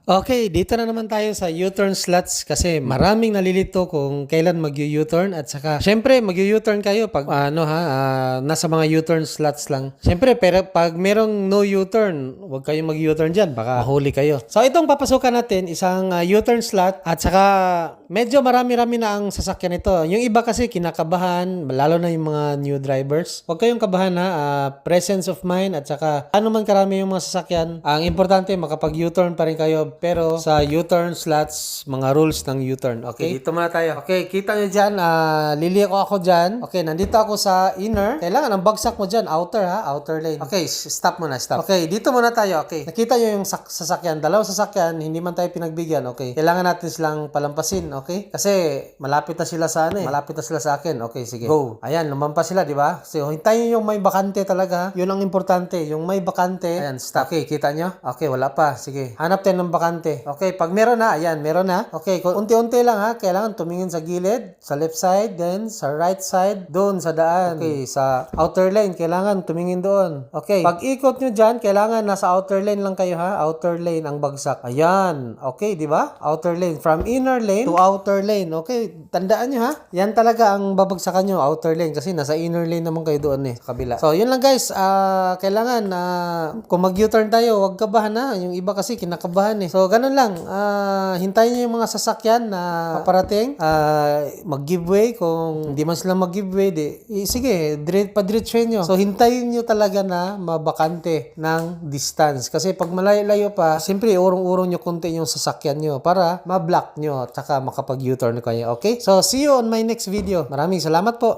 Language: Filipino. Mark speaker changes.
Speaker 1: Okay, dito na naman tayo sa U-turn slots kasi maraming nalilito kung kailan mag-U-turn at saka syempre mag-U-turn kayo pag nasa mga U-turn slots lang. Syempre pero pag merong no U-turn, huwag kayong mag-U-turn diyan, baka mahuli kayo. So itong papasukan natin isang U-turn slot at saka medyo marami-rami na ang sasakyan nito. Yung iba kasi kinakabahan, lalo na yung mga new drivers. Huwag kayong kabahan presence of mind at saka ano man karami yung mga sasakyan. Ang importante makapag U-turn pa rin kayo. Pero sa U-turn slots, mga rules ng U-turn. Okay, dito muna tayo. Okay, kita nyo dyan, liliiko ako dyan. Okay, nandito ako sa inner. Kailangan ang bagsak mo dyan, outer outer lane. Okay, stop muna, stop. Okay, dito muna tayo. Okay, nakita nyo yung sasakyan. Dalawang sasakyan, hindi man tayo pinagbigyan. Okay, kailangan natin silang palampasin. Okay, kasi malapit na sila sa malapit na sila sa akin. Okay, sige, go. Ayan, lumampas sila, di ba? So, hintayin nyo yung may bakante talaga. Yun ang importante, yung may bakante. Ayan, stop. Okay, kita nyo? Okay, wala pa. Sige, hanap tayo ng bakante. Okay, pag meron na, ayan, meron na. Okay, unti-unti lang kailangan tumingin sa gilid, sa left side, then sa right side, doon sa daan. Okay, sa outer lane, kailangan tumingin doon. Okay, pag ikot nyo dyan, kailangan nasa outer lane lang kayo outer lane ang bagsak. Ayan, okay, di ba? Outer lane, from inner lane to outer lane. Okay, tandaan nyo yan talaga ang babagsakan nyo, outer lane, kasi nasa inner lane naman kayo doon sa kabila. So, yun lang guys, kailangan kung mag-U-turn tayo, wag kabahan yung iba kasi kinakabahan So, ganun lang. Hintayin nyo yung mga sasakyan na paparating. Mag-giveaway. Kung hindi man sila mag-giveaway, sige, pa-diretsuhin nyo. So, hintayin nyo talaga na mabakante ng distance. Kasi pag malayo-layo pa, siyempre, urong-urong nyo konti yung sasakyan nyo para ma-block nyo at saka makapag-U-turn kayo. Okay? So, see you on my next video. Maraming salamat po.